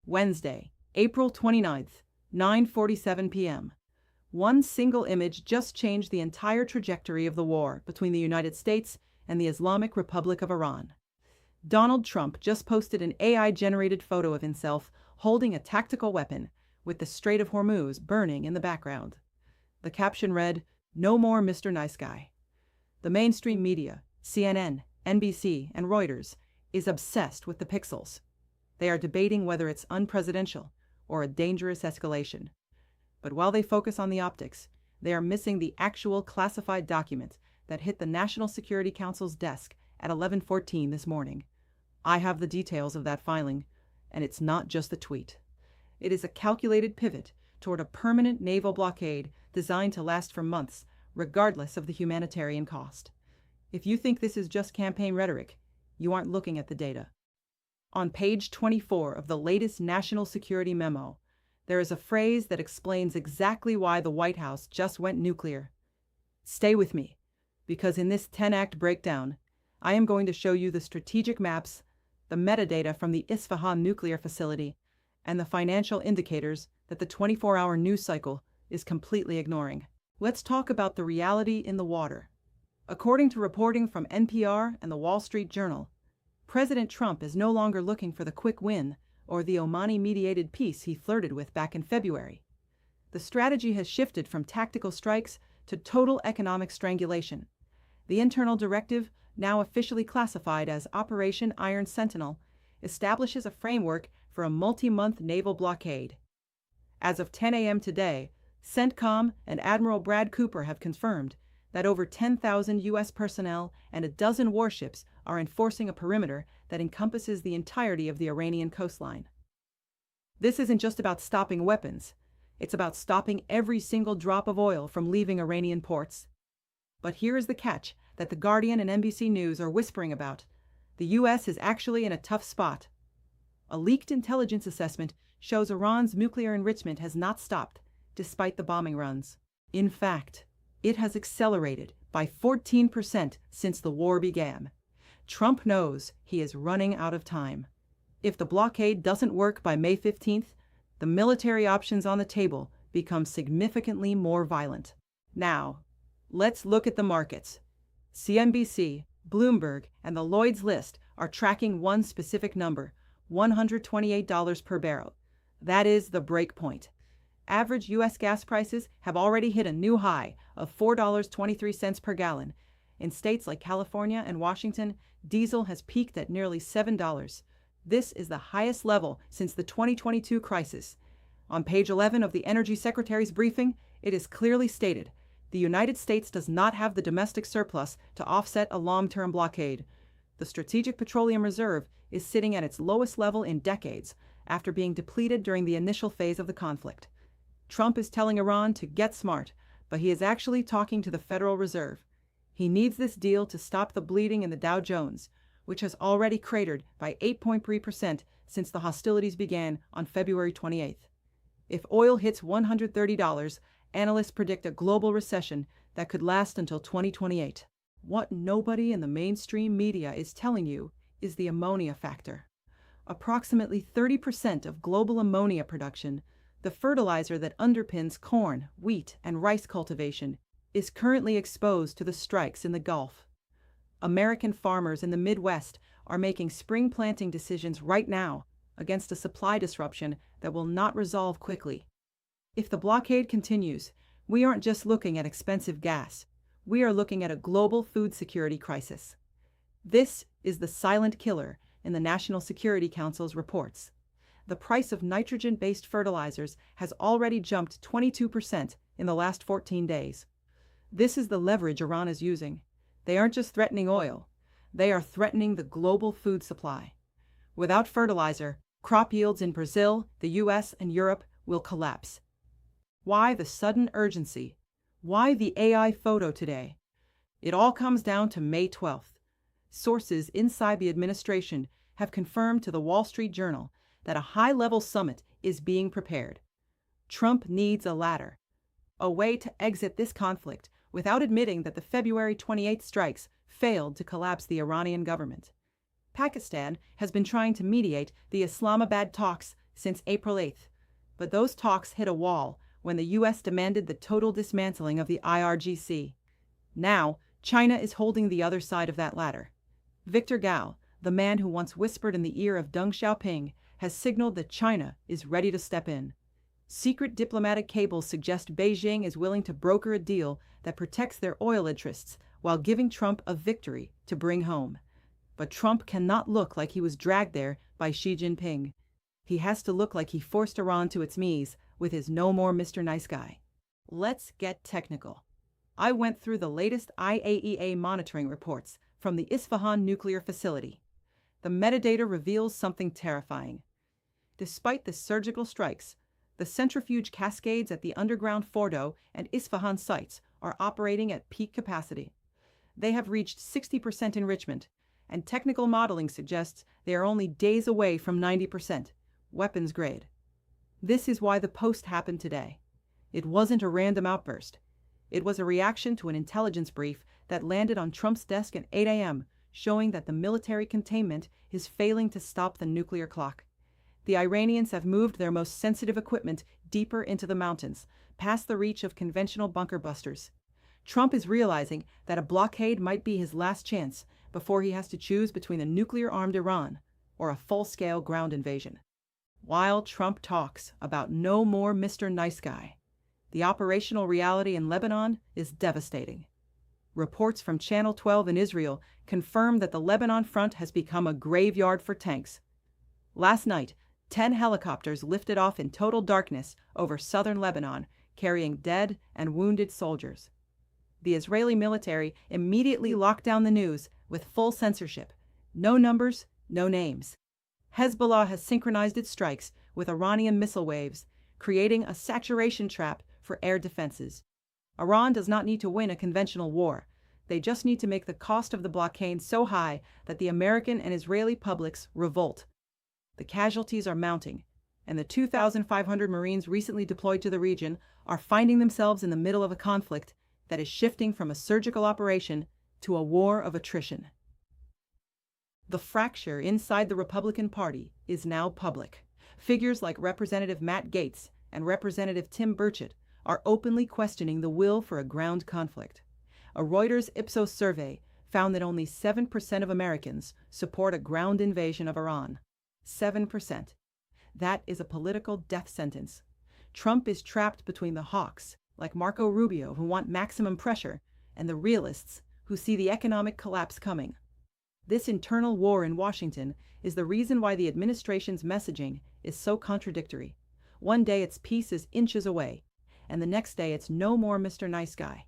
Wednesday, April 29th, 9:47 p.m. One single image just changed the entire trajectory of the war between the United States and the Islamic Republic of Iran. Donald Trump just posted an AI-generated photo of himself holding a tactical weapon with the Strait of Hormuz burning in the background. The caption read, "No more Mr. Nice Guy." The mainstream media, CNN, NBC, and Reuters, is obsessed with the pixels. They are debating whether it's unpresidential or a dangerous escalation. But while they focus on the optics, they are missing the actual classified document that hit the National Security Council's desk at 11:14 this morning. I have the details of that filing, and it's not just a tweet. It is a calculated pivot toward a permanent naval blockade designed to last for months, regardless of the humanitarian cost. If you think this is just campaign rhetoric, you aren't looking at the data. On page 24 of the latest national security memo, there is a phrase that explains exactly why the White House just went nuclear. Stay with me, because in this 10-act breakdown, I am going to show you the strategic maps, the metadata from the Isfahan nuclear facility, and the financial indicators that the 24-hour news cycle is completely ignoring. Let's talk about the reality in the water. According to reporting from NPR and the Wall Street Journal, President Trump is no longer looking for the quick win or the Omani-mediated peace he flirted with back in February. The strategy has shifted from tactical strikes to total economic strangulation. The internal directive, now officially classified as Operation Iron Sentinel, establishes a framework for a multi-month naval blockade. As of 10 a.m. today, CENTCOM and Admiral Brad Cooper have confirmed that over 10,000 U.S. personnel and a dozen warships are enforcing a perimeter that encompasses the entirety of the Iranian coastline. This isn't just about stopping weapons. It's about stopping every single drop of oil from leaving Iranian ports. But here is the catch that The Guardian and NBC News are whispering about. The U.S. is actually in a tough spot. A leaked intelligence assessment shows Iran's nuclear enrichment has not stopped, despite the bombing runs. In fact, it has accelerated by 14% since the war began. Trump knows he is running out of time. If the blockade doesn't work by May 15th, the military options on the table become significantly more violent. Now, let's look at the markets. CNBC, Bloomberg, and the Lloyd's List are tracking one specific number, $128 per barrel. That is the break point. Average U.S. gas prices have already hit a new high of $4.23 per gallon. In states like California and Washington, diesel has peaked at nearly $7. This is the highest level since the 2022 crisis. On page 11 of the Energy Secretary's briefing, it is clearly stated, the United States does not have the domestic surplus to offset a long-term blockade. The Strategic Petroleum Reserve is sitting at its lowest level in decades after being depleted during the initial phase of the conflict. Trump is telling Iran to get smart, but he is actually talking to the Federal Reserve. He needs this deal to stop the bleeding in the Dow Jones, which has already cratered by 8.3% since the hostilities began on February 28th. If oil hits $130, analysts predict a global recession that could last until 2028. What nobody in the mainstream media is telling you is the ammonia factor. Approximately 30% of global ammonia production, the fertilizer that underpins corn, wheat, and rice cultivation, is currently exposed to the strikes in the Gulf. American farmers in the Midwest are making spring planting decisions right now against a supply disruption that will not resolve quickly. If the blockade continues, we aren't just looking at expensive gas. We are looking at a global food security crisis. This is the silent killer in the National Security Council's reports. The price of nitrogen-based fertilizers has already jumped 22% in the last 14 days. This is the leverage Iran is using. They aren't just threatening oil. They are threatening the global food supply. Without fertilizer, crop yields in Brazil, the US, and Europe will collapse. Why the sudden urgency? Why the AI photo today? It all comes down to May 12th. Sources inside the administration have confirmed to the Wall Street Journal that a high-level summit is being prepared. Trump needs a ladder, a way to exit this conflict without admitting that the February 28th strikes failed to collapse the Iranian government. Pakistan has been trying to mediate the Islamabad talks since April 8th, but those talks hit a wall when the U.S. demanded the total dismantling of the IRGC. Now, China is holding the other side of that ladder. Victor Gao, the man who once whispered in the ear of Deng Xiaoping, has signaled that China is ready to step in. Secret diplomatic cables suggest Beijing is willing to broker a deal that protects their oil interests while giving Trump a victory to bring home. But Trump cannot look like he was dragged there by Xi Jinping. He has to look like he forced Iran to its knees with his "no more Mr. Nice Guy." Let's get technical. I went through the latest IAEA monitoring reports from the Isfahan nuclear facility. The metadata reveals something terrifying. Despite the surgical strikes, the centrifuge cascades at the underground Fordo and Isfahan sites are operating at peak capacity. They have reached 60% enrichment, and technical modeling suggests they are only days away from 90%, weapons grade. This is why the post happened today. It wasn't a random outburst. It was a reaction to an intelligence brief that landed on Trump's desk at 8 a.m., showing that the military containment is failing to stop the nuclear clock. The Iranians have moved their most sensitive equipment deeper into the mountains, past the reach of conventional bunker busters. Trump is realizing that a blockade might be his last chance before he has to choose between a nuclear-armed Iran or a full-scale ground invasion. While Trump talks about "no more Mr. Nice Guy," the operational reality in Lebanon is devastating. Reports from Channel 12 in Israel confirm that the Lebanon front has become a graveyard for tanks. Last night, 10 helicopters lifted off in total darkness over southern Lebanon, carrying dead and wounded soldiers. The Israeli military immediately locked down the news with full censorship. No numbers, no names. Hezbollah has synchronized its strikes with Iranian missile waves, creating a saturation trap for air defenses. Iran does not need to win a conventional war. They just need to make the cost of the blockade so high that the American and Israeli publics revolt. The casualties are mounting, and the 2,500 Marines recently deployed to the region are finding themselves in the middle of a conflict that is shifting from a surgical operation to a war of attrition. The fracture inside the Republican Party is now public. Figures like Representative Matt Gaetz and Representative Tim Burchett are openly questioning the will for a ground conflict. A Reuters Ipsos survey found that only 7% of Americans support a ground invasion of Iran. 7%. That is a political death sentence. Trump is trapped between the hawks, like Marco Rubio, who want maximum pressure, and the realists, who see the economic collapse coming. This internal war in Washington is the reason why the administration's messaging is so contradictory. One day its peace is inches away, and the next day it's "no more Mr. Nice Guy."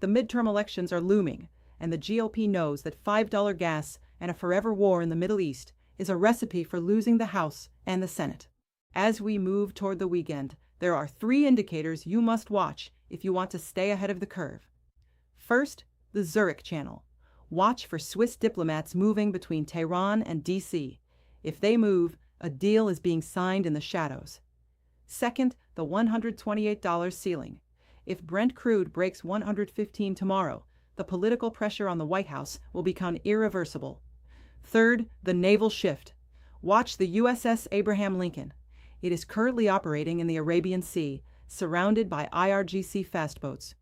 The midterm elections are looming, and the GOP knows that $5 gas and a forever war in the Middle East is a recipe for losing the House and the Senate. As we move toward the weekend, there are 3 indicators you must watch if you want to stay ahead of the curve. First, the Zurich channel. Watch for Swiss diplomats moving between Tehran and D.C. If they move, a deal is being signed in the shadows. Second, the $128 ceiling. If Brent crude breaks $115 tomorrow, the political pressure on the White House will become irreversible. Third, the naval shift. Watch the USS Abraham Lincoln. It is currently operating in the Arabian Sea, surrounded by IRGC fast boats.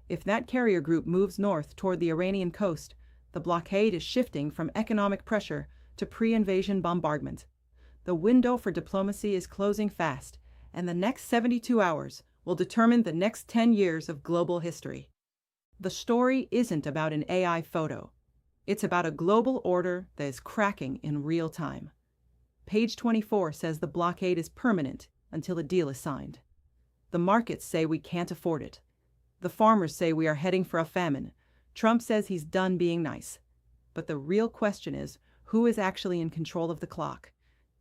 If that carrier group moves north toward the Iranian coast, the blockade is shifting from economic pressure to pre-invasion bombardment. The window for diplomacy is closing fast, and the next 72 hours will determine the next 10 years of global history. The story isn't about an AI photo. It's about a global order that is cracking in real time. Page 24 says the blockade is permanent until a deal is signed. The markets say we can't afford it. The farmers say we are heading for a famine. Trump says he's done being nice. But the real question is, who is actually in control of the clock?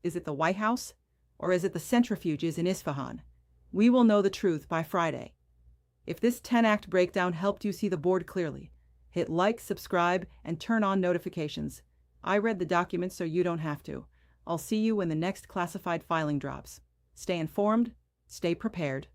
Is it the White House? Or is it the centrifuges in Isfahan? We will know the truth by Friday. If this 10-act breakdown helped you see the board clearly, hit like, subscribe, and turn on notifications. I read the document so you don't have to. I'll see you when the next classified filing drops. Stay informed, stay prepared.